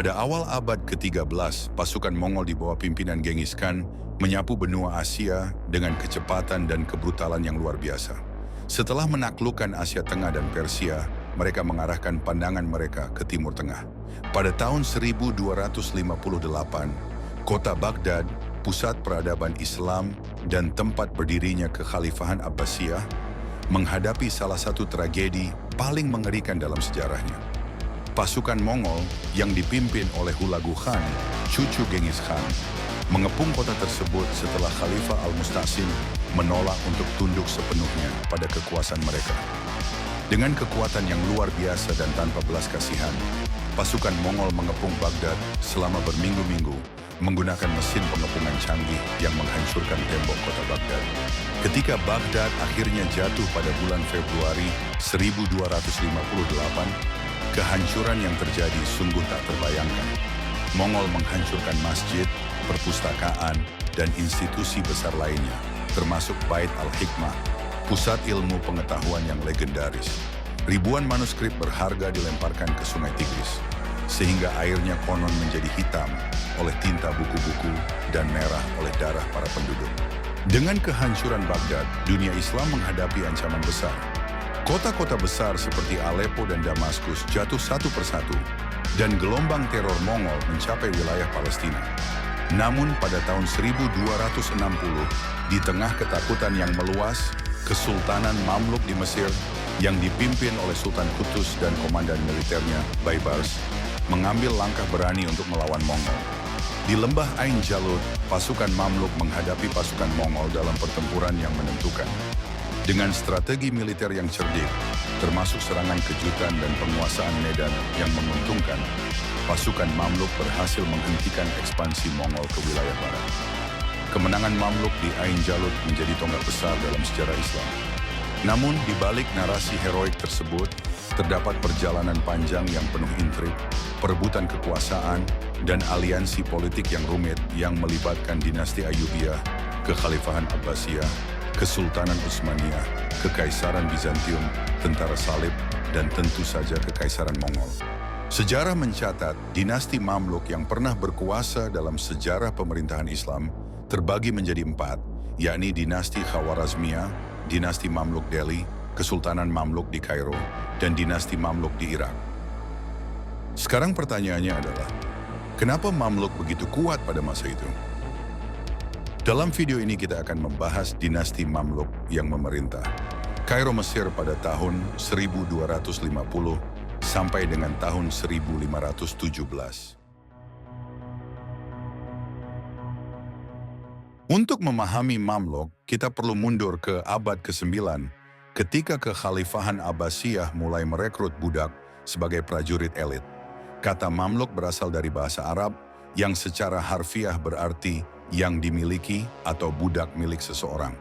Pada awal abad ke-13, pasukan Mongol di bawah pimpinan Genghis Khan menyapu benua Asia dengan kecepatan dan kebrutalan yang luar biasa. Setelah menaklukkan Asia Tengah dan Persia, mereka mengarahkan pandangan mereka ke Timur Tengah. Pada tahun 1258, kota Baghdad, pusat peradaban Islam dan tempat berdirinya kekhalifahan Abbasiyah, menghadapi salah satu tragedi paling mengerikan dalam sejarahnya. Pasukan Mongol yang dipimpin oleh Hulagu Khan, cucu Genghis Khan, mengepung kota tersebut setelah Khalifah Al-Musta'sim menolak untuk tunduk sepenuhnya pada kekuasaan mereka. Dengan kekuatan yang luar biasa dan tanpa belas kasihan, pasukan Mongol mengepung Baghdad selama berminggu-minggu menggunakan mesin pengepungan canggih yang menghancurkan tembok kota Baghdad. Ketika Baghdad akhirnya jatuh pada bulan Februari 1258, kehancuran yang terjadi sungguh tak terbayangkan. Mongol menghancurkan masjid, perpustakaan, dan institusi besar lainnya, termasuk Bait al-Hikmah, pusat ilmu pengetahuan yang legendaris. Ribuan manuskrip berharga dilemparkan ke Sungai Tigris, sehingga airnya konon menjadi hitam oleh tinta buku-buku dan merah oleh darah para penduduk. Dengan kehancuran Baghdad, dunia Islam menghadapi ancaman besar. Kota-kota besar seperti Aleppo dan Damaskus jatuh satu persatu, dan gelombang teror Mongol mencapai wilayah Palestina. Namun pada tahun 1260, di tengah ketakutan yang meluas, Kesultanan Mamluk di Mesir yang dipimpin oleh Sultan Qutuz dan komandan militernya, Baybars, mengambil langkah berani untuk melawan Mongol. Di lembah Ain Jalut, pasukan Mamluk menghadapi pasukan Mongol dalam pertempuran yang menentukan. Dengan strategi militer yang cerdik, termasuk serangan kejutan dan penguasaan medan yang menguntungkan, pasukan Mamluk berhasil menghentikan ekspansi Mongol ke wilayah barat. Kemenangan Mamluk di Ain Jalut menjadi tonggak besar dalam sejarah Islam. Namun, di balik narasi heroik tersebut, terdapat perjalanan panjang yang penuh intrik, perebutan kekuasaan, dan aliansi politik yang rumit yang melibatkan dinasti Ayyubiyah, kekhalifahan Abbasiyah, Kesultanan Utsmaniyah, Kekaisaran Bizantium, Tentara Salib, dan tentu saja Kekaisaran Mongol. Sejarah mencatat dinasti Mamluk yang pernah berkuasa dalam sejarah pemerintahan Islam terbagi menjadi 4, yakni dinasti Khawarazmiyah, dinasti Mamluk Delhi, Kesultanan Mamluk di Kairo, dan dinasti Mamluk di Irak. Sekarang pertanyaannya adalah, kenapa Mamluk begitu kuat pada masa itu? Dalam video ini kita akan membahas dinasti Mamluk yang memerintah Kairo, Mesir pada tahun 1250 sampai dengan tahun 1517. Untuk memahami Mamluk, kita perlu mundur ke abad ke-9 ketika kekhalifahan Abbasiyah mulai merekrut budak sebagai prajurit elit. Kata Mamluk berasal dari bahasa Arab yang secara harfiah berarti yang dimiliki atau budak milik seseorang.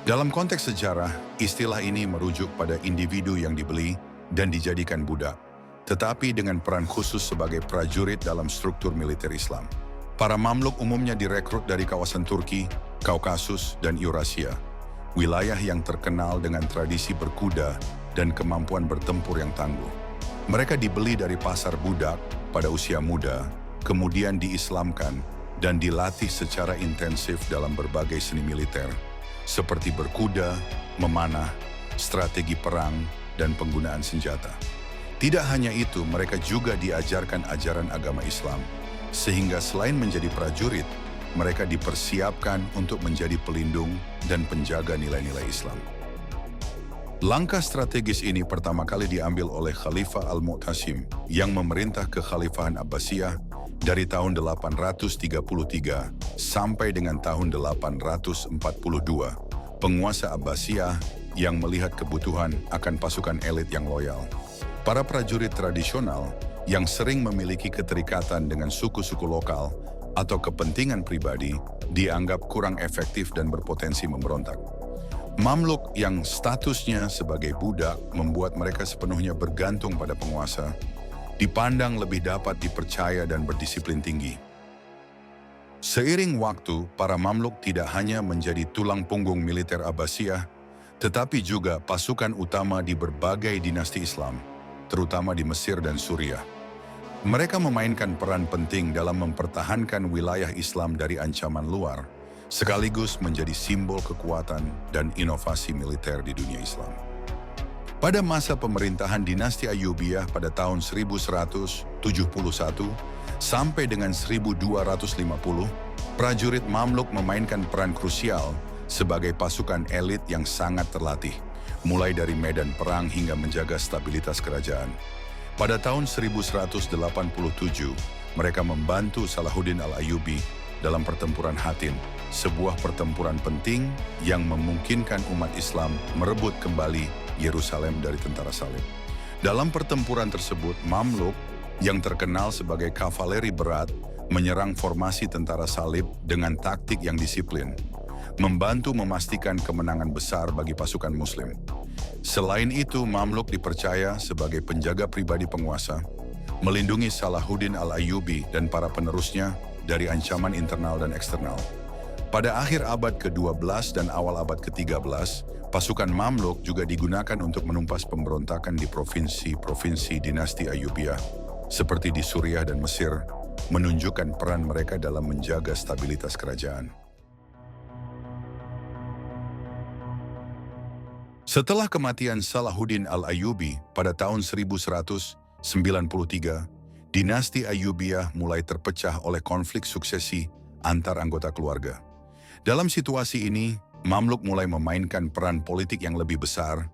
Dalam konteks sejarah, istilah ini merujuk pada individu yang dibeli dan dijadikan budak, tetapi dengan peran khusus sebagai prajurit dalam struktur militer Islam. Para Mamluk umumnya direkrut dari kawasan Turki, Kaukasus, dan Eurasia, wilayah yang terkenal dengan tradisi berkuda dan kemampuan bertempur yang tangguh. Mereka dibeli dari pasar budak pada usia muda, kemudian diislamkan dan dilatih secara intensif dalam berbagai seni militer, seperti berkuda, memanah, strategi perang, dan penggunaan senjata. Tidak hanya itu, mereka juga diajarkan ajaran agama Islam, sehingga selain menjadi prajurit, mereka dipersiapkan untuk menjadi pelindung dan penjaga nilai-nilai Islam. Langkah strategis ini pertama kali diambil oleh Khalifah Al-Mu'tasim yang memerintah kekhalifahan Abbasiyah dari tahun 833 sampai dengan tahun 842, penguasa Abbasiyah yang melihat kebutuhan akan pasukan elit yang loyal. Para prajurit tradisional yang sering memiliki keterikatan dengan suku-suku lokal atau kepentingan pribadi dianggap kurang efektif dan berpotensi memberontak. Mamluk yang statusnya sebagai budak membuat mereka sepenuhnya bergantung pada penguasa, dipandang lebih dapat dipercaya dan berdisiplin tinggi. Seiring waktu, para Mamluk tidak hanya menjadi tulang punggung militer Abbasiyah, tetapi juga pasukan utama di berbagai dinasti Islam, terutama di Mesir dan Suriah. Mereka memainkan peran penting dalam mempertahankan wilayah Islam dari ancaman luar, sekaligus menjadi simbol kekuatan dan inovasi militer di dunia Islam. Pada masa pemerintahan dinasti Ayyubiyah pada tahun 1171 sampai dengan 1250, prajurit Mamluk memainkan peran krusial sebagai pasukan elit yang sangat terlatih, mulai dari medan perang hingga menjaga stabilitas kerajaan. Pada tahun 1187, mereka membantu Salahuddin Al-Ayyubi dalam pertempuran Hattin, sebuah pertempuran penting yang memungkinkan umat Islam merebut kembali Yerusalem dari tentara salib. Dalam pertempuran tersebut, Mamluk yang terkenal sebagai kavaleri berat menyerang formasi tentara salib dengan taktik yang disiplin, membantu memastikan kemenangan besar bagi pasukan Muslim. Selain itu, Mamluk dipercaya sebagai penjaga pribadi penguasa, melindungi Salahuddin Al-Ayyubi dan para penerusnya dari ancaman internal dan eksternal. Pada akhir abad ke-12 dan awal abad ke-13, pasukan Mamluk juga digunakan untuk menumpas pemberontakan di provinsi-provinsi dinasti Ayyubiyah, seperti di Suriah dan Mesir, menunjukkan peran mereka dalam menjaga stabilitas kerajaan. Setelah kematian Salahuddin Al-Ayyubi pada tahun 1193, dinasti Ayyubiyah mulai terpecah oleh konflik suksesi antar anggota keluarga. Dalam situasi ini, Mamluk mulai memainkan peran politik yang lebih besar,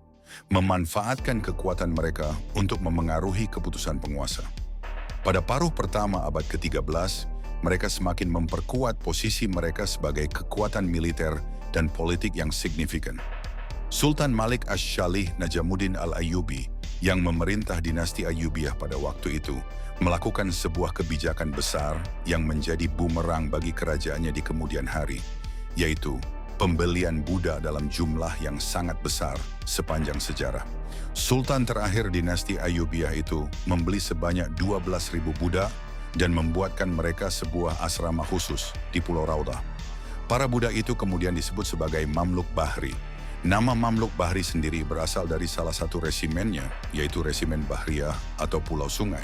memanfaatkan kekuatan mereka untuk memengaruhi keputusan penguasa. Pada paruh pertama abad ke-13, mereka semakin memperkuat posisi mereka sebagai kekuatan militer dan politik yang signifikan. Sultan Malik Asy-Syalih Najamuddin Al-Ayyubi yang memerintah dinasti Ayyubiyah pada waktu itu melakukan sebuah kebijakan besar yang menjadi bumerang bagi kerajaannya di kemudian hari, yaitu pembelian budak dalam jumlah yang sangat besar sepanjang sejarah. Sultan terakhir dinasti Ayyubiyah itu membeli sebanyak 12.000 budak dan membuatkan mereka sebuah asrama khusus di Pulau Raudah. Para budak itu kemudian disebut sebagai Mamluk Bahri. Nama Mamluk Bahri sendiri berasal dari salah satu resimennya, yaitu Resimen Bahriyah atau Pulau Sungai.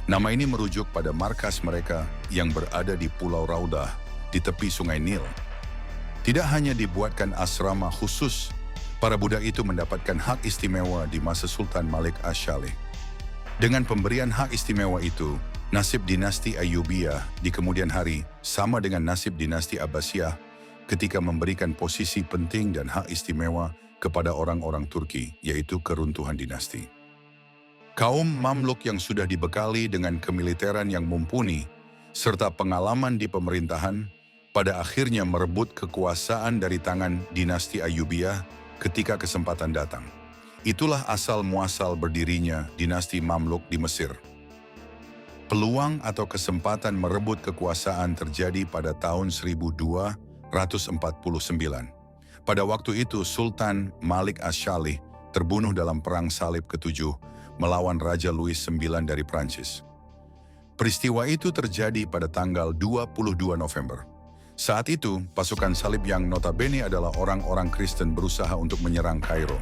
Nama ini merujuk pada markas mereka yang berada di Pulau Raudah di tepi Sungai Nil. Tidak hanya dibuatkan asrama khusus, para budak itu mendapatkan hak istimewa di masa Sultan Malik Asy-Syalih. Dengan pemberian hak istimewa itu, nasib dinasti Ayyubiyah di kemudian hari sama dengan nasib dinasti Abbasiyah ketika memberikan posisi penting dan hak istimewa kepada orang-orang Turki, yaitu keruntuhan dinasti. Kaum Mamluk yang sudah dibekali dengan kemiliteran yang mumpuni, serta pengalaman di pemerintahan, pada akhirnya merebut kekuasaan dari tangan dinasti Ayyubiyah ketika kesempatan datang. Itulah asal-muasal berdirinya dinasti Mamluk di Mesir. Peluang atau kesempatan merebut kekuasaan terjadi pada tahun 1249. Pada waktu itu Sultan Malik Asy-Syalih terbunuh dalam Perang Salib ke-7 melawan Raja Louis IX dari Prancis. Peristiwa itu terjadi pada tanggal 22 November. Saat itu, pasukan salib yang notabene adalah orang-orang Kristen berusaha untuk menyerang Kairo.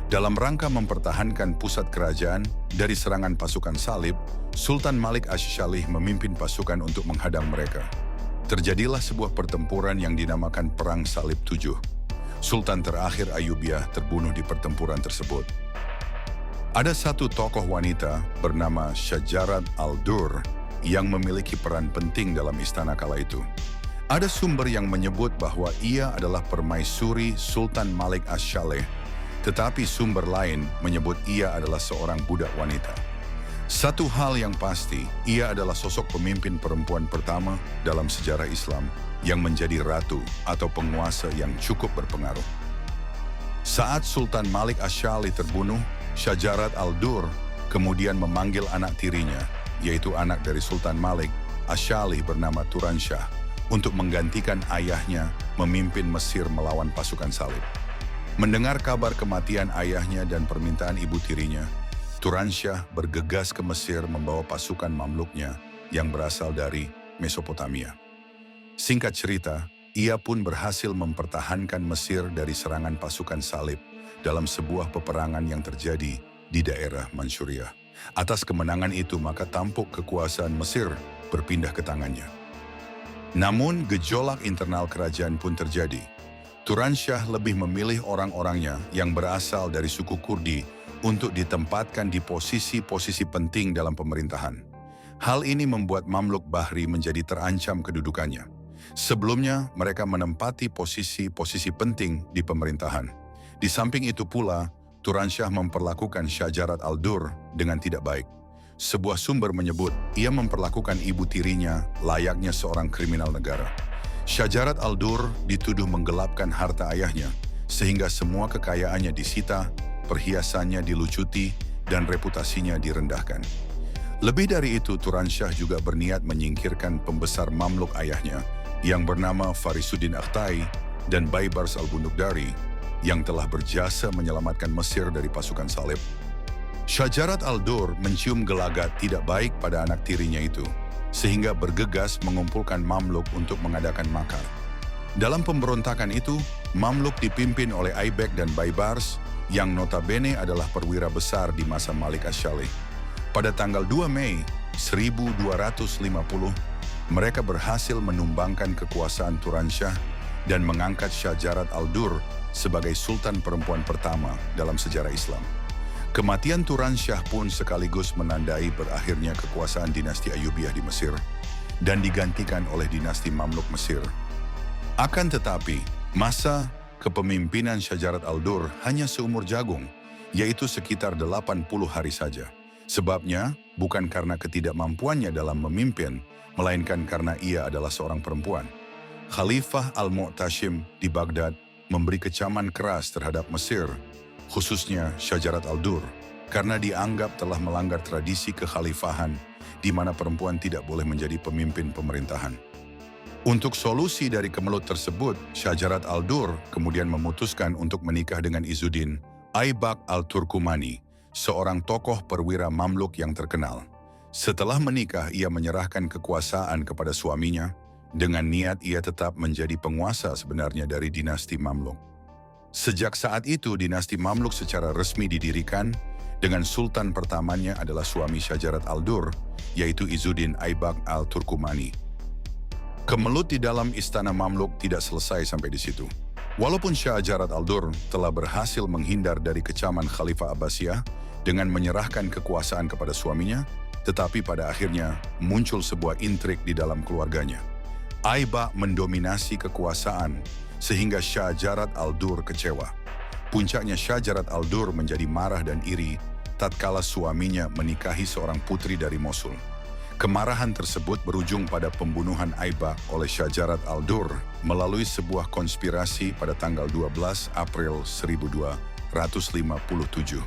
Dalam rangka mempertahankan pusat kerajaan dari serangan pasukan salib, Sultan Malik Asy-Syalih memimpin pasukan untuk menghadang mereka. Terjadilah sebuah pertempuran yang dinamakan Perang Salib 7. Sultan terakhir Ayyubiyah terbunuh di pertempuran tersebut. Ada satu tokoh wanita bernama Syajarat Al-Dur yang memiliki peran penting dalam istana kala itu. Ada sumber yang menyebut bahwa ia adalah permaisuri Sultan Malik Asy-Syalih, tetapi sumber lain menyebut ia adalah seorang budak wanita. Satu hal yang pasti, ia adalah sosok pemimpin perempuan pertama dalam sejarah Islam yang menjadi ratu atau penguasa yang cukup berpengaruh. Saat Sultan Malik Asy-Syalih terbunuh, Syajarat Al-Dur kemudian memanggil anak tirinya, yaitu anak dari Sultan Malik Asy-Syalih bernama Turansyah, untuk menggantikan ayahnya memimpin Mesir melawan pasukan salib. Mendengar kabar kematian ayahnya dan permintaan ibu tirinya, Turansyah bergegas ke Mesir membawa pasukan Mamluknya yang berasal dari Mesopotamia. Singkat cerita, ia pun berhasil mempertahankan Mesir dari serangan pasukan salib dalam sebuah peperangan yang terjadi di daerah Mansyuriah. Atas kemenangan itu maka tampuk kekuasaan Mesir berpindah ke tangannya. Namun gejolak internal kerajaan pun terjadi. Turansyah lebih memilih orang-orangnya yang berasal dari suku Kurdi untuk ditempatkan di posisi-posisi penting dalam pemerintahan. Hal ini membuat Mamluk Bahri menjadi terancam kedudukannya. Sebelumnya mereka menempati posisi-posisi penting di pemerintahan. Di samping itu pula, Turansyah memperlakukan Syajarat al-Dur dengan tidak baik. Sebuah sumber menyebut ia memperlakukan ibu tirinya layaknya seorang kriminal negara. Syajarat al-Dur dituduh menggelapkan harta ayahnya, sehingga semua kekayaannya disita, perhiasannya dilucuti, dan reputasinya direndahkan. Lebih dari itu, Turansyah juga berniat menyingkirkan pembesar Mamluk ayahnya yang bernama Farisuddin Akhtai dan Baibars al-Bundukdari yang telah berjasa menyelamatkan Mesir dari pasukan salib. Syajarat al-Dur mencium gelagat tidak baik pada anak tirinya itu, sehingga bergegas mengumpulkan Mamluk untuk mengadakan makar. Dalam pemberontakan itu, Mamluk dipimpin oleh Aibak dan Baibars yang notabene adalah perwira besar di masa Malik Asy-Syalih. Pada tanggal 2 Mei 1250, mereka berhasil menumbangkan kekuasaan Turansyah dan mengangkat Syajarat al-Dur sebagai sultan perempuan pertama dalam sejarah Islam. Kematian Turansyah pun sekaligus menandai berakhirnya kekuasaan dinasti Ayyubiyah di Mesir dan digantikan oleh dinasti Mamluk Mesir. Akan tetapi, masa kepemimpinan Syajarat al-Dur hanya seumur jagung, yaitu sekitar 80 hari saja. Sebabnya, bukan karena ketidakmampuannya dalam memimpin, melainkan karena ia adalah seorang perempuan. Khalifah Al-Mu'tasim di Baghdad memberi kecaman keras terhadap Mesir, khususnya Syajarat al-Dur, karena dianggap telah melanggar tradisi kekhalifahan di mana perempuan tidak boleh menjadi pemimpin pemerintahan. Untuk solusi dari kemelut tersebut, Syajarat al-Dur kemudian memutuskan untuk menikah dengan Izzuddin Aibak al-Turkumani, seorang tokoh perwira Mamluk yang terkenal. Setelah menikah, ia menyerahkan kekuasaan kepada suaminya, dengan niat ia tetap menjadi penguasa sebenarnya dari dinasti Mamluk. Sejak saat itu, dinasti Mamluk secara resmi didirikan, dengan sultan pertamanya adalah suami Syajarat al-Dur, yaitu Izzuddin Aibak al-Turkumani. Kemelut di dalam istana Mamluk tidak selesai sampai di situ. Walaupun Syajarat al-Dur telah berhasil menghindar dari kecaman Khalifah Abbasiyah dengan menyerahkan kekuasaan kepada suaminya, tetapi pada akhirnya muncul sebuah intrik di dalam keluarganya. Aibak mendominasi kekuasaan sehingga Syajarat al-Dur kecewa. Puncaknya Syajarat al-Dur menjadi marah dan iri tatkala suaminya menikahi seorang putri dari Mosul. Kemarahan tersebut berujung pada pembunuhan Aibak oleh Syajarat al-Dur melalui sebuah konspirasi pada tanggal 12 April 1257.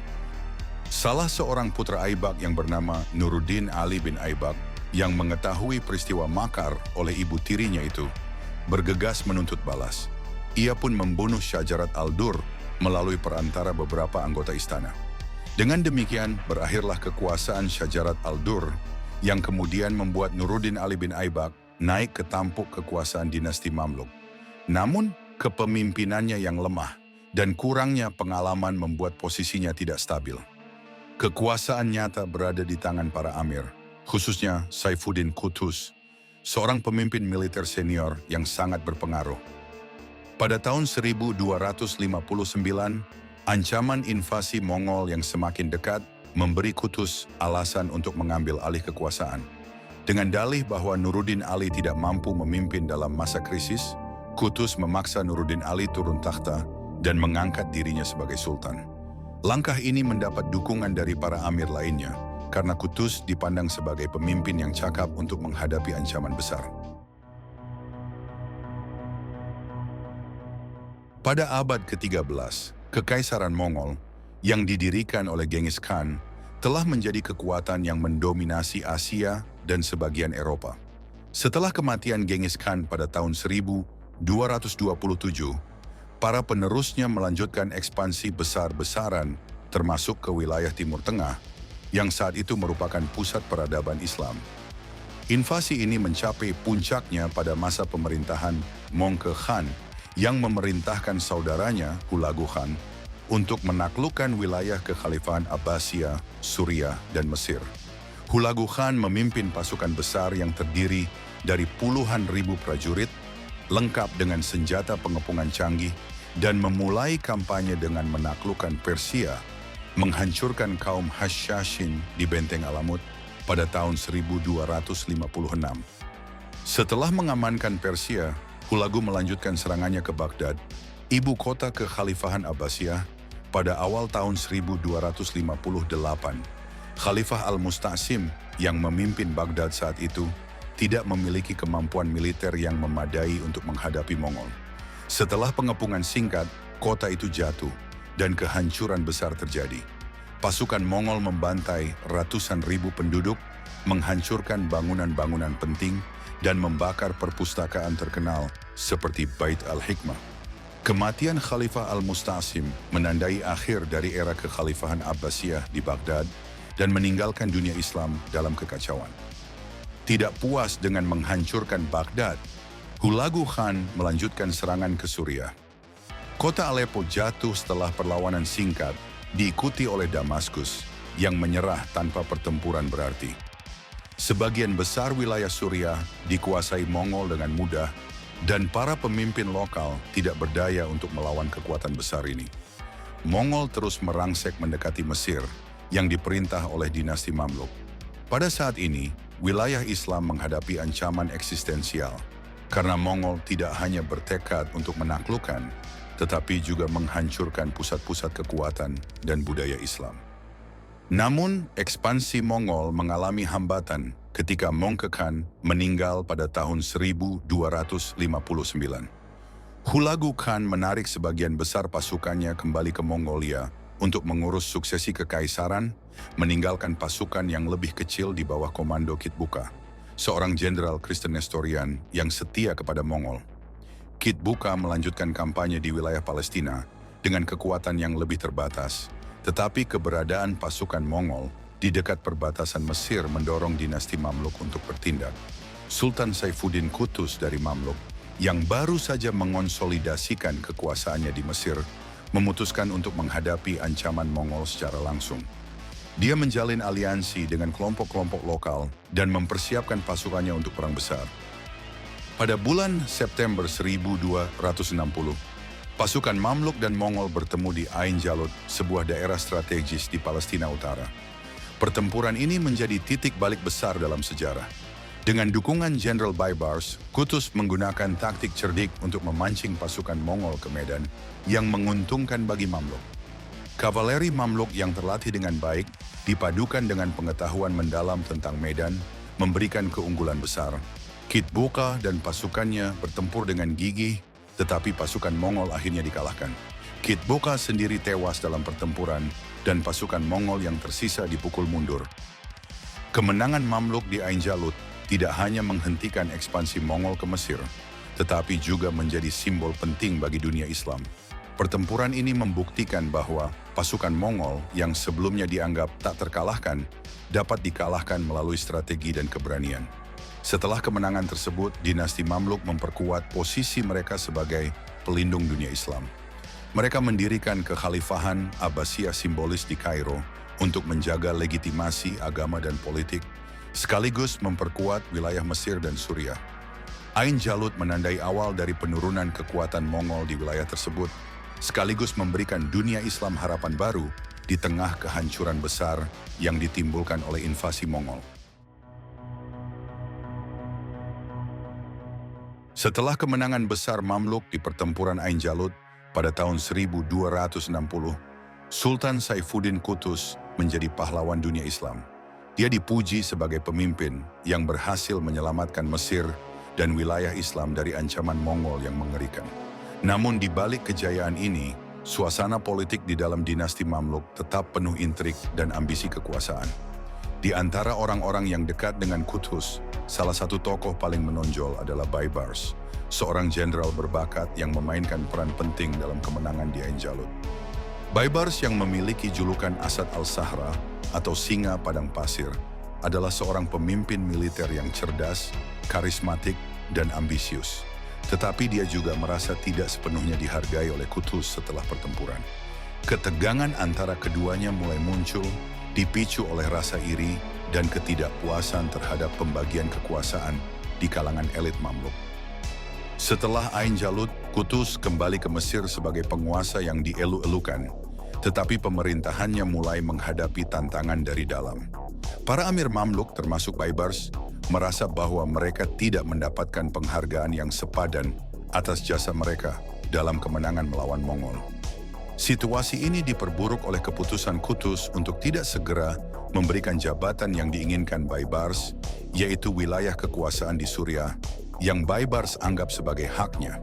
Salah seorang putra Aibak yang bernama Nuruddin Ali bin Aibak yang mengetahui peristiwa makar oleh ibu tirinya itu bergegas menuntut balas. Ia pun membunuh Syajarat al-Dur melalui perantara beberapa anggota istana. Dengan demikian berakhirlah kekuasaan Syajarat al-Dur yang kemudian membuat Nuruddin Ali bin Aibak naik ke tampuk kekuasaan dinasti Mamluk. Namun, kepemimpinannya yang lemah dan kurangnya pengalaman membuat posisinya tidak stabil. Kekuasaan nyata berada di tangan para amir, khususnya Saifuddin Qutuz, seorang pemimpin militer senior yang sangat berpengaruh. Pada tahun 1259, ancaman invasi Mongol yang semakin dekat memberi Qutuz alasan untuk mengambil alih kekuasaan. Dengan dalih bahwa Nuruddin Ali tidak mampu memimpin dalam masa krisis, Qutuz memaksa Nuruddin Ali turun takhta dan mengangkat dirinya sebagai sultan. Langkah ini mendapat dukungan dari para amir lainnya, karena Qutuz dipandang sebagai pemimpin yang cakap untuk menghadapi ancaman besar. Pada abad ke-13, Kekaisaran Mongol yang didirikan oleh Genghis Khan telah menjadi kekuatan yang mendominasi Asia dan sebagian Eropa. Setelah kematian Genghis Khan pada tahun 1227, para penerusnya melanjutkan ekspansi besar-besaran termasuk ke wilayah Timur Tengah yang saat itu merupakan pusat peradaban Islam. Invasi ini mencapai puncaknya pada masa pemerintahan Mongke Khan yang memerintahkan saudaranya Hulagu Khan untuk menaklukkan wilayah kekhalifahan Abbasiyah, Suriah, dan Mesir. Hulagu Khan memimpin pasukan besar yang terdiri dari puluhan ribu prajurit, lengkap dengan senjata pengepungan canggih, dan memulai kampanye dengan menaklukkan Persia, menghancurkan kaum Hashashin di Benteng Alamut pada tahun 1256. Setelah mengamankan Persia, Hulagu melanjutkan serangannya ke Baghdad, ibu kota kekhalifahan Abbasiyah, pada awal tahun 1258. Khalifah Al-Musta'sim yang memimpin Baghdad saat itu tidak memiliki kemampuan militer yang memadai untuk menghadapi Mongol. Setelah pengepungan singkat, kota itu jatuh dan kehancuran besar terjadi. Pasukan Mongol membantai ratusan ribu penduduk, menghancurkan bangunan-bangunan penting, dan membakar perpustakaan terkenal seperti Bait al-Hikmah. Kematian Khalifah Al-Musta'sim menandai akhir dari era kekhalifahan Abbasiyah di Baghdad dan meninggalkan dunia Islam dalam kekacauan. Tidak puas dengan menghancurkan Baghdad, Hulagu Khan melanjutkan serangan ke Suriah. Kota Aleppo jatuh setelah perlawanan singkat, diikuti oleh Damaskus yang menyerah tanpa pertempuran berarti. Sebagian besar wilayah Suriah dikuasai Mongol dengan mudah, dan para pemimpin lokal tidak berdaya untuk melawan kekuatan besar ini. Mongol terus merangsek mendekati Mesir yang diperintah oleh dinasti Mamluk. Pada saat ini, wilayah Islam menghadapi ancaman eksistensial karena Mongol tidak hanya bertekad untuk menaklukkan, tetapi juga menghancurkan pusat-pusat kekuatan dan budaya Islam. Namun, ekspansi Mongol mengalami hambatan ketika Mongke Khan meninggal pada tahun 1259. Hulagu Khan menarik sebagian besar pasukannya kembali ke Mongolia untuk mengurus suksesi kekaisaran, meninggalkan pasukan yang lebih kecil di bawah komando Kit Buka, seorang jenderal Kristen Nestorian yang setia kepada Mongol. Kit Buka melanjutkan kampanye di wilayah Palestina dengan kekuatan yang lebih terbatas, tetapi keberadaan pasukan Mongol di dekat perbatasan Mesir mendorong dinasti Mamluk untuk bertindak. Sultan Saifuddin Qutuz dari Mamluk, yang baru saja mengonsolidasikan kekuasaannya di Mesir, memutuskan untuk menghadapi ancaman Mongol secara langsung. Dia menjalin aliansi dengan kelompok-kelompok lokal dan mempersiapkan pasukannya untuk perang besar. Pada bulan September 1260, pasukan Mamluk dan Mongol bertemu di Ain Jalut, sebuah daerah strategis di Palestina Utara. Pertempuran ini menjadi titik balik besar dalam sejarah. Dengan dukungan Jenderal Baibars, Qutuz menggunakan taktik cerdik untuk memancing pasukan Mongol ke medan yang menguntungkan bagi Mamluk. Kavaleri Mamluk yang terlatih dengan baik, dipadukan dengan pengetahuan mendalam tentang medan, memberikan keunggulan besar. Kit Buka dan pasukannya bertempur dengan gigih, tetapi pasukan Mongol akhirnya dikalahkan. Kit Buka sendiri tewas dalam pertempuran, dan pasukan Mongol yang tersisa dipukul mundur. Kemenangan Mamluk di Ain Jalut tidak hanya menghentikan ekspansi Mongol ke Mesir, tetapi juga menjadi simbol penting bagi dunia Islam. Pertempuran ini membuktikan bahwa pasukan Mongol yang sebelumnya dianggap tak terkalahkan, dapat dikalahkan melalui strategi dan keberanian. Setelah kemenangan tersebut, dinasti Mamluk memperkuat posisi mereka sebagai pelindung dunia Islam. Mereka mendirikan kekhalifahan Abbasiyah simbolis di Kairo untuk menjaga legitimasi agama dan politik, sekaligus memperkuat wilayah Mesir dan Suriah. Ain Jalut menandai awal dari penurunan kekuatan Mongol di wilayah tersebut, sekaligus memberikan dunia Islam harapan baru di tengah kehancuran besar yang ditimbulkan oleh invasi Mongol. Setelah kemenangan besar Mamluk di pertempuran Ain Jalut pada tahun 1260, Sultan Saifuddin Qutuz menjadi pahlawan dunia Islam. Dia dipuji sebagai pemimpin yang berhasil menyelamatkan Mesir dan wilayah Islam dari ancaman Mongol yang mengerikan. Namun di balik kejayaan ini, suasana politik di dalam dinasti Mamluk tetap penuh intrik dan ambisi kekuasaan. Di antara orang-orang yang dekat dengan Qutuz, salah satu tokoh paling menonjol adalah Baibars, seorang jenderal berbakat yang memainkan peran penting dalam kemenangan di Ain Jalut. Baibars yang memiliki julukan Asad al-Sahra atau Singa Padang Pasir adalah seorang pemimpin militer yang cerdas, karismatik, dan ambisius. Tetapi dia juga merasa tidak sepenuhnya dihargai oleh Qutuz setelah pertempuran. Ketegangan antara keduanya mulai muncul, dipicu oleh rasa iri dan ketidakpuasan terhadap pembagian kekuasaan di kalangan elit Mamluk. Setelah Ain Jalut, Qutuz kembali ke Mesir sebagai penguasa yang dielu-elukan, tetapi pemerintahannya mulai menghadapi tantangan dari dalam. Para amir Mamluk termasuk Baibars merasa bahwa mereka tidak mendapatkan penghargaan yang sepadan atas jasa mereka dalam kemenangan melawan Mongol. Situasi ini diperburuk oleh keputusan Qutuz untuk tidak segera memberikan jabatan yang diinginkan Baibars, yaitu wilayah kekuasaan di Suriah, yang Baibars anggap sebagai haknya.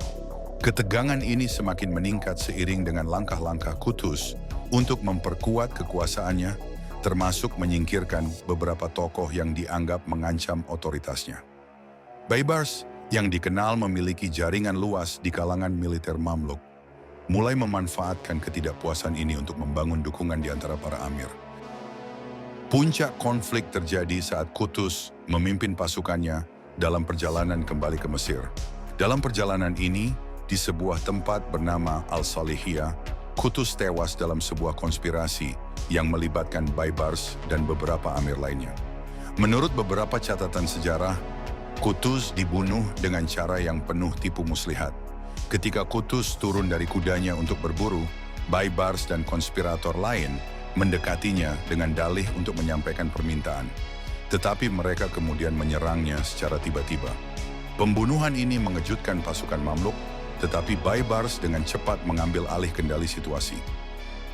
Ketegangan ini semakin meningkat seiring dengan langkah-langkah Qutuz untuk memperkuat kekuasaannya, termasuk menyingkirkan beberapa tokoh yang dianggap mengancam otoritasnya. Baibars, yang dikenal memiliki jaringan luas di kalangan militer Mamluk, mulai memanfaatkan ketidakpuasan ini untuk membangun dukungan di antara para amir. Puncak konflik terjadi saat Qutuz memimpin pasukannya dalam perjalanan kembali ke Mesir. Dalam perjalanan ini, di sebuah tempat bernama Al-Salihiyah, Qutuz tewas dalam sebuah konspirasi yang melibatkan Baibars dan beberapa amir lainnya. Menurut beberapa catatan sejarah, Qutuz dibunuh dengan cara yang penuh tipu muslihat. Ketika Qutuz turun dari kudanya untuk berburu, Baibars dan konspirator lain mendekatinya dengan dalih untuk menyampaikan permintaan. Tetapi mereka kemudian menyerangnya secara tiba-tiba. Pembunuhan ini mengejutkan pasukan Mamluk, tetapi Baibars dengan cepat mengambil alih kendali situasi.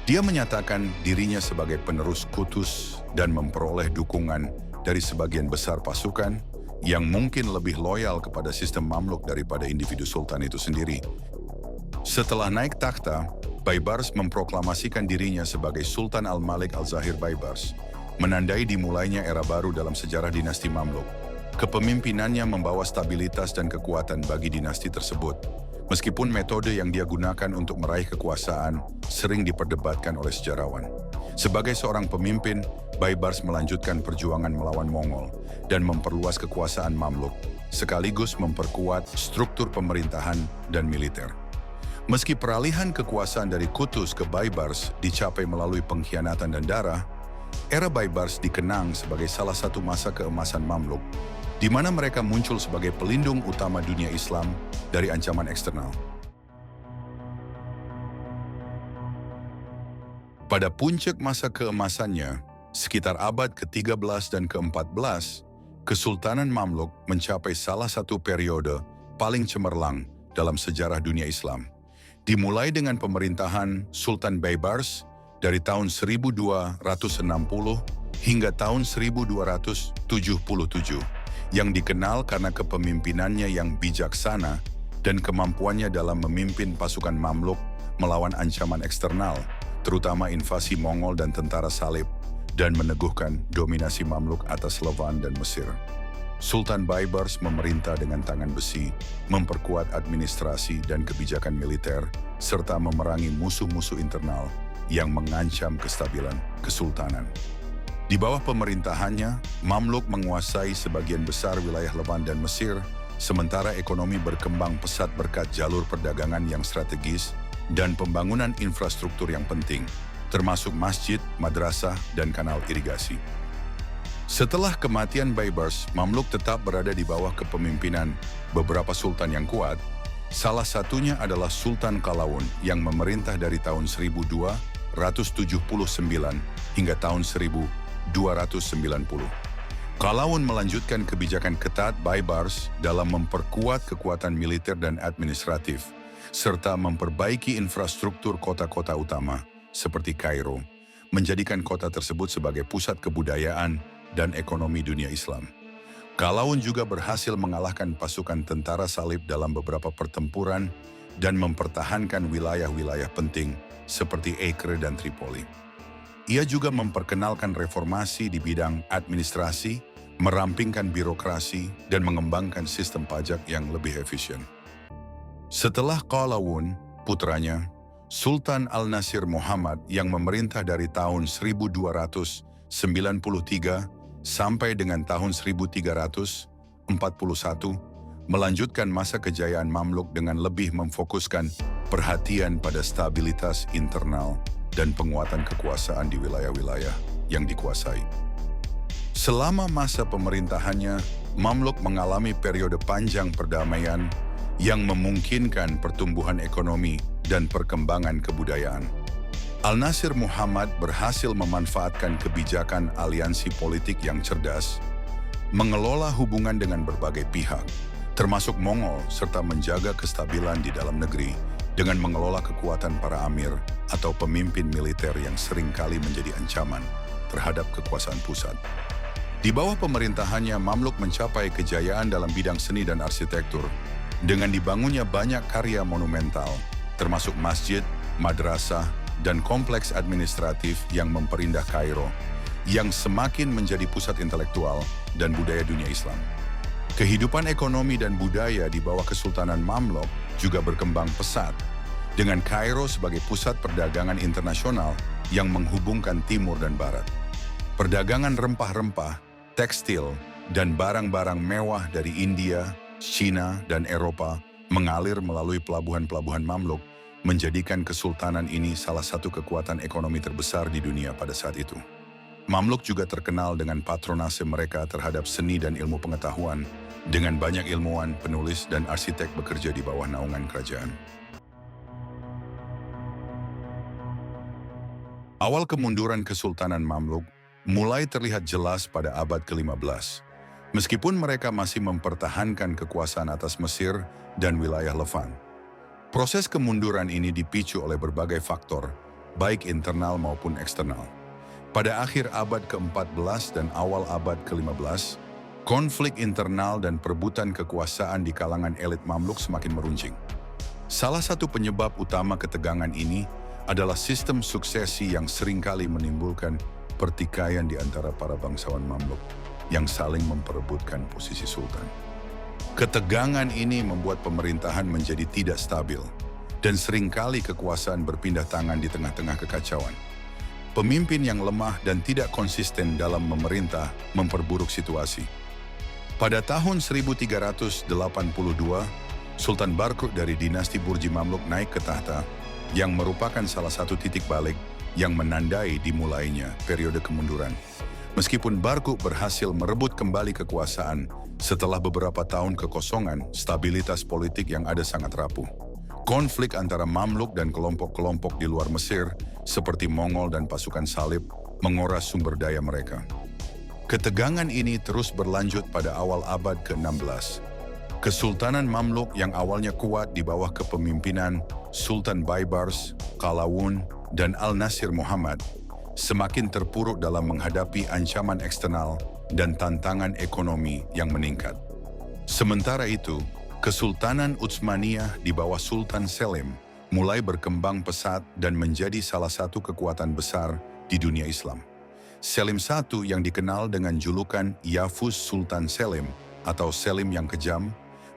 Dia menyatakan dirinya sebagai penerus Qutuz dan memperoleh dukungan dari sebagian besar pasukan yang mungkin lebih loyal kepada sistem Mamluk daripada individu sultan itu sendiri. Setelah naik takhta, Baibars memproklamasikan dirinya sebagai Sultan Al-Malik Al-Zahir Baibars, menandai dimulainya era baru dalam sejarah dinasti Mamluk. Kepemimpinannya membawa stabilitas dan kekuatan bagi dinasti tersebut, meskipun metode yang dia gunakan untuk meraih kekuasaan sering diperdebatkan oleh sejarawan. Sebagai seorang pemimpin, Baibars melanjutkan perjuangan melawan Mongol dan memperluas kekuasaan Mamluk, sekaligus memperkuat struktur pemerintahan dan militer. Meski peralihan kekuasaan dari Qutuz ke Baibars dicapai melalui pengkhianatan dan darah, era Baibars dikenang sebagai salah satu masa keemasan Mamluk, di mana mereka muncul sebagai pelindung utama dunia Islam dari ancaman eksternal. Pada puncak masa keemasannya, sekitar abad ke-13 dan ke-14, Kesultanan Mamluk mencapai salah satu periode paling cemerlang dalam sejarah dunia Islam. Dimulai dengan pemerintahan Sultan Baibars dari tahun 1260 hingga tahun 1277, yang dikenal karena kepemimpinannya yang bijaksana dan kemampuannya dalam memimpin pasukan Mamluk melawan ancaman eksternal, terutama invasi Mongol dan tentara salib, dan meneguhkan dominasi Mamluk atas Levant dan Mesir. Sultan Baibars memerintah dengan tangan besi, memperkuat administrasi dan kebijakan militer, serta memerangi musuh-musuh internal yang mengancam kestabilan kesultanan. Di bawah pemerintahannya, Mamluk menguasai sebagian besar wilayah Levant dan Mesir, sementara ekonomi berkembang pesat berkat jalur perdagangan yang strategis dan pembangunan infrastruktur yang penting, termasuk masjid, madrasah, dan kanal irigasi. Setelah kematian Baibars, Mamluk tetap berada di bawah kepemimpinan beberapa sultan yang kuat. Salah satunya adalah Sultan Qalawun yang memerintah dari tahun 1279 hingga tahun 1290. Qalawun melanjutkan kebijakan ketat Baibars dalam memperkuat kekuatan militer dan administratif, serta memperbaiki infrastruktur kota-kota utama seperti Kairo, menjadikan kota tersebut sebagai pusat kebudayaan dan ekonomi dunia Islam. Qalawun juga berhasil mengalahkan pasukan tentara salib dalam beberapa pertempuran dan mempertahankan wilayah-wilayah penting seperti Acre dan Tripoli. Ia juga memperkenalkan reformasi di bidang administrasi, merampingkan birokrasi, dan mengembangkan sistem pajak yang lebih efisien. Setelah Qalawun, putranya, Sultan Al-Nasir Muhammad yang memerintah dari tahun 1293 sampai dengan tahun 1341, melanjutkan masa kejayaan Mamluk dengan lebih memfokuskan perhatian pada stabilitas internal dan penguatan kekuasaan di wilayah-wilayah yang dikuasai. Selama masa pemerintahannya, Mamluk mengalami periode panjang perdamaian yang memungkinkan pertumbuhan ekonomi dan perkembangan kebudayaan. Al-Nasir Muhammad berhasil memanfaatkan kebijakan aliansi politik yang cerdas, mengelola hubungan dengan berbagai pihak, termasuk Mongol, serta menjaga kestabilan di dalam negeri dengan mengelola kekuatan para amir atau pemimpin militer yang seringkali menjadi ancaman terhadap kekuasaan pusat. Di bawah pemerintahannya, Mamluk mencapai kejayaan dalam bidang seni dan arsitektur dengan dibangunnya banyak karya monumental, termasuk masjid, madrasah, dan kompleks administratif yang memperindah Kairo, yang semakin menjadi pusat intelektual dan budaya dunia Islam. Kehidupan ekonomi dan budaya di bawah Kesultanan Mamluk juga berkembang pesat, dengan Kairo sebagai pusat perdagangan internasional yang menghubungkan timur dan barat. Perdagangan rempah-rempah, tekstil, dan barang-barang mewah dari India, Cina, dan Eropa mengalir melalui pelabuhan-pelabuhan Mamluk, menjadikan kesultanan ini salah satu kekuatan ekonomi terbesar di dunia pada saat itu. Mamluk juga terkenal dengan patronase mereka terhadap seni dan ilmu pengetahuan, dengan banyak ilmuwan, penulis, dan arsitek bekerja di bawah naungan kerajaan. Awal kemunduran Kesultanan Mamluk mulai terlihat jelas pada abad ke-15, meskipun mereka masih mempertahankan kekuasaan atas Mesir dan wilayah Levant. Proses kemunduran ini dipicu oleh berbagai faktor, baik internal maupun eksternal. Pada akhir abad ke-14 dan awal abad ke-15, konflik internal dan perebutan kekuasaan di kalangan elit Mamluk semakin meruncing. Salah satu penyebab utama ketegangan ini adalah sistem suksesi yang seringkali menimbulkan pertikaian di antara para bangsawan Mamluk yang saling memperebutkan posisi sultan. Ketegangan ini membuat pemerintahan menjadi tidak stabil dan seringkali kekuasaan berpindah tangan di tengah-tengah kekacauan. Pemimpin yang lemah dan tidak konsisten dalam memerintah memperburuk situasi. Pada tahun 1382, Sultan Barkuk dari dinasti Burji Mamluk naik ke tahta, yang merupakan salah satu titik balik yang menandai dimulainya periode kemunduran. Meskipun Barkuk berhasil merebut kembali kekuasaan setelah beberapa tahun kekosongan, stabilitas politik yang ada sangat rapuh. Konflik antara Mamluk dan kelompok-kelompok di luar Mesir, seperti Mongol dan pasukan Salib, menguras sumber daya mereka. Ketegangan ini terus berlanjut pada awal abad ke-16. Kesultanan Mamluk yang awalnya kuat di bawah kepemimpinan Sultan Baybars, Qalawun, dan Al-Nasir Muhammad semakin terpuruk dalam menghadapi ancaman eksternal dan tantangan ekonomi yang meningkat. Sementara itu, Kesultanan Utsmaniyah di bawah Sultan Selim mulai berkembang pesat dan menjadi salah satu kekuatan besar di dunia Islam. Selim I yang dikenal dengan julukan Yafuz Sultan Selim atau Selim yang kejam,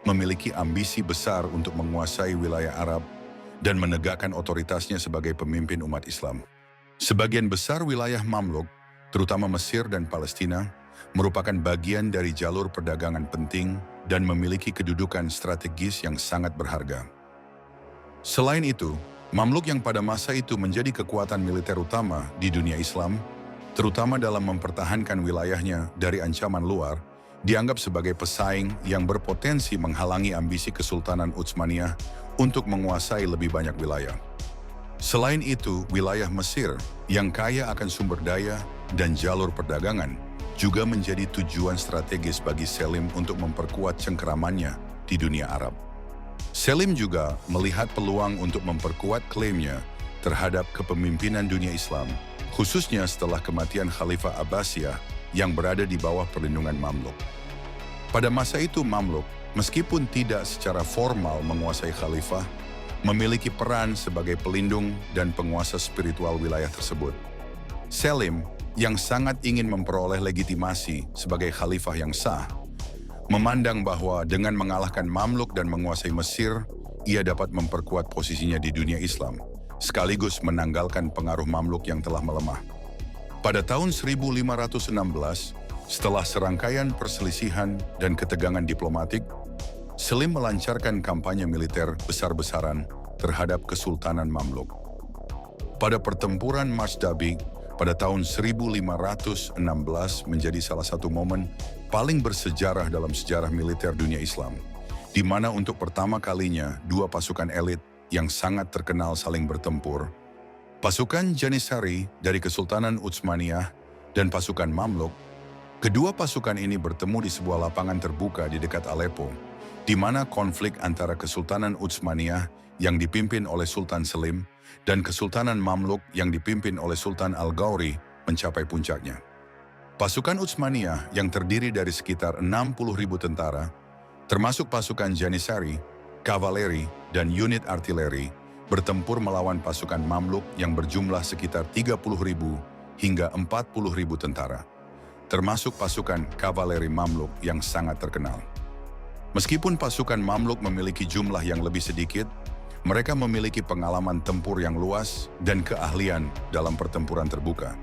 memiliki ambisi besar untuk menguasai wilayah Arab dan menegakkan otoritasnya sebagai pemimpin umat Islam. Sebagian besar wilayah Mamluk, terutama Mesir dan Palestina, merupakan bagian dari jalur perdagangan penting dan memiliki kedudukan strategis yang sangat berharga. Selain itu, Mamluk yang pada masa itu menjadi kekuatan militer utama di dunia Islam, terutama dalam mempertahankan wilayahnya dari ancaman luar, dianggap sebagai pesaing yang berpotensi menghalangi ambisi Kesultanan Utsmaniyah untuk menguasai lebih banyak wilayah. Selain itu, wilayah Mesir yang kaya akan sumber daya dan jalur perdagangan juga menjadi tujuan strategis bagi Selim untuk memperkuat cengkeramannya di dunia Arab. Selim juga melihat peluang untuk memperkuat klaimnya terhadap kepemimpinan dunia Islam, khususnya setelah kematian Khalifah Abbasiyah yang berada di bawah perlindungan Mamluk. Pada masa itu Mamluk, meskipun tidak secara formal menguasai khalifah, memiliki peran sebagai pelindung dan penguasa spiritual wilayah tersebut. Selim, yang sangat ingin memperoleh legitimasi sebagai khalifah yang sah, memandang bahwa dengan mengalahkan Mamluk dan menguasai Mesir, ia dapat memperkuat posisinya di dunia Islam, sekaligus menanggalkan pengaruh Mamluk yang telah melemah. Pada tahun 1516, setelah serangkaian perselisihan dan ketegangan diplomatik, Selim melancarkan kampanye militer besar-besaran terhadap Kesultanan Mamluk. Pada pertempuran Marsdabiq pada tahun 1516 menjadi salah satu momen paling bersejarah dalam sejarah militer dunia Islam, di mana untuk pertama kalinya dua pasukan elit yang sangat terkenal saling bertempur. Pasukan Janissary dari Kesultanan Utsmaniyah dan pasukan Mamluk. Kedua pasukan ini bertemu di sebuah lapangan terbuka di dekat Aleppo, di mana konflik antara Kesultanan Utsmaniyah yang dipimpin oleh Sultan Selim dan Kesultanan Mamluk yang dipimpin oleh Sultan Al-Ghawri mencapai puncaknya. Pasukan Utsmaniyah yang terdiri dari sekitar 60.000 tentara, termasuk pasukan Janissary, kavaleri, dan unit artileri, bertempur melawan pasukan Mamluk yang berjumlah sekitar 30.000 hingga 40.000 tentara, termasuk pasukan kavaleri Mamluk yang sangat terkenal. Meskipun pasukan Mamluk memiliki jumlah yang lebih sedikit, mereka memiliki pengalaman tempur yang luas dan keahlian dalam pertempuran terbuka.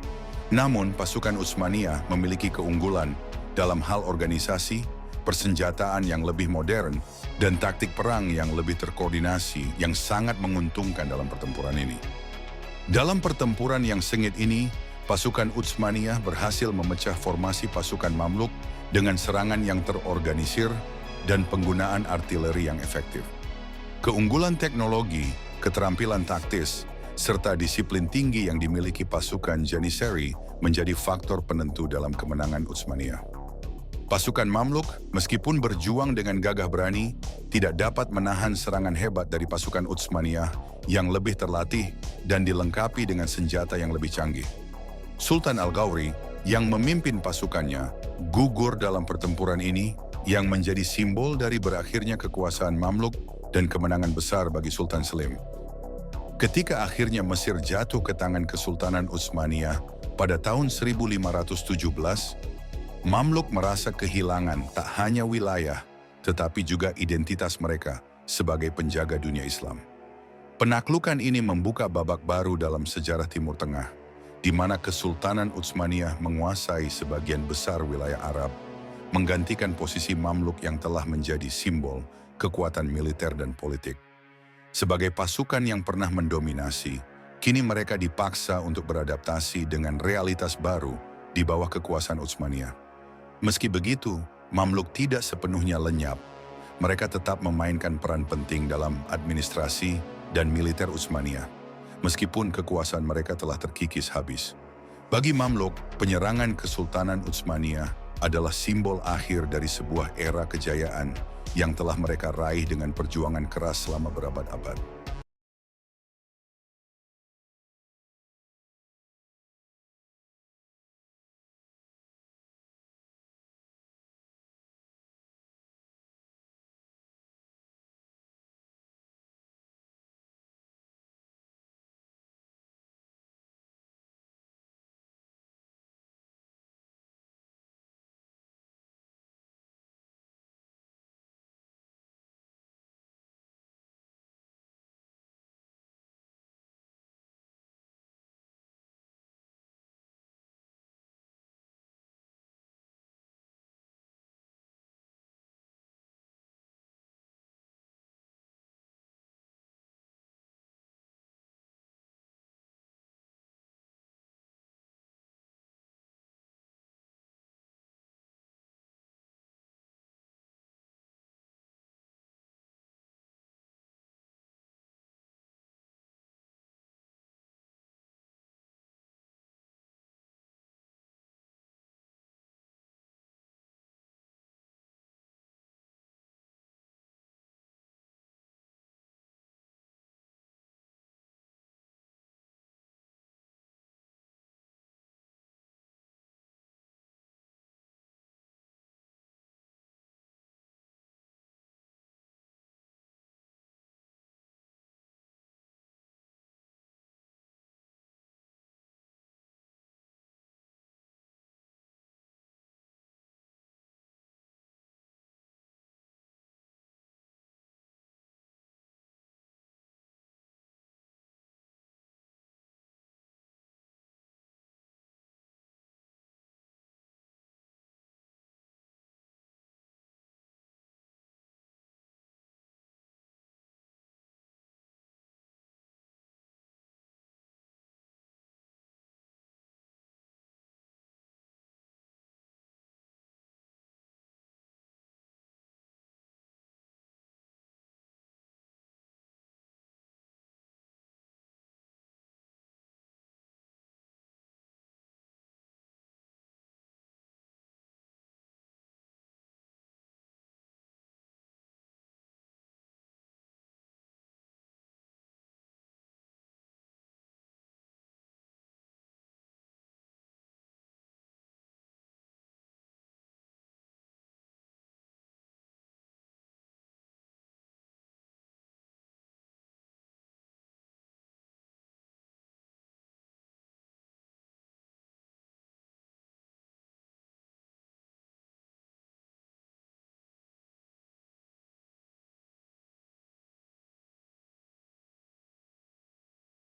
Namun, pasukan Utsmaniyah memiliki keunggulan dalam hal organisasi, persenjataan yang lebih modern, dan taktik perang yang lebih terkoordinasi yang sangat menguntungkan dalam pertempuran ini. Dalam pertempuran yang sengit ini, pasukan Utsmaniyah berhasil memecah formasi pasukan Mamluk dengan serangan yang terorganisir dan penggunaan artileri yang efektif. Keunggulan teknologi, keterampilan taktis, serta disiplin tinggi yang dimiliki pasukan Janissary menjadi faktor penentu dalam kemenangan Utsmaniyah. Pasukan Mamluk, meskipun berjuang dengan gagah berani, tidak dapat menahan serangan hebat dari pasukan Utsmaniyah yang lebih terlatih dan dilengkapi dengan senjata yang lebih canggih. Sultan Al-Ghawri yang memimpin pasukannya gugur dalam pertempuran ini yang menjadi simbol dari berakhirnya kekuasaan Mamluk dan kemenangan besar bagi Sultan Selim. Ketika akhirnya Mesir jatuh ke tangan Kesultanan Utsmaniyah pada tahun 1517, Mamluk merasa kehilangan tak hanya wilayah, tetapi juga identitas mereka sebagai penjaga dunia Islam. Penaklukan ini membuka babak baru dalam sejarah Timur Tengah, di mana Kesultanan Utsmaniyah menguasai sebagian besar wilayah Arab, menggantikan posisi Mamluk yang telah menjadi simbol kekuatan militer dan politik. Sebagai pasukan yang pernah mendominasi, kini mereka dipaksa untuk beradaptasi dengan realitas baru di bawah kekuasaan Utsmaniyah. Meski begitu, Mamluk tidak sepenuhnya lenyap. Mereka tetap memainkan peran penting dalam administrasi dan militer Utsmaniyah, meskipun kekuasaan mereka telah terkikis habis. Bagi Mamluk, penyerangan Kesultanan Utsmaniyah adalah simbol akhir dari sebuah era kejayaan yang telah mereka raih dengan perjuangan keras selama berabad-abad.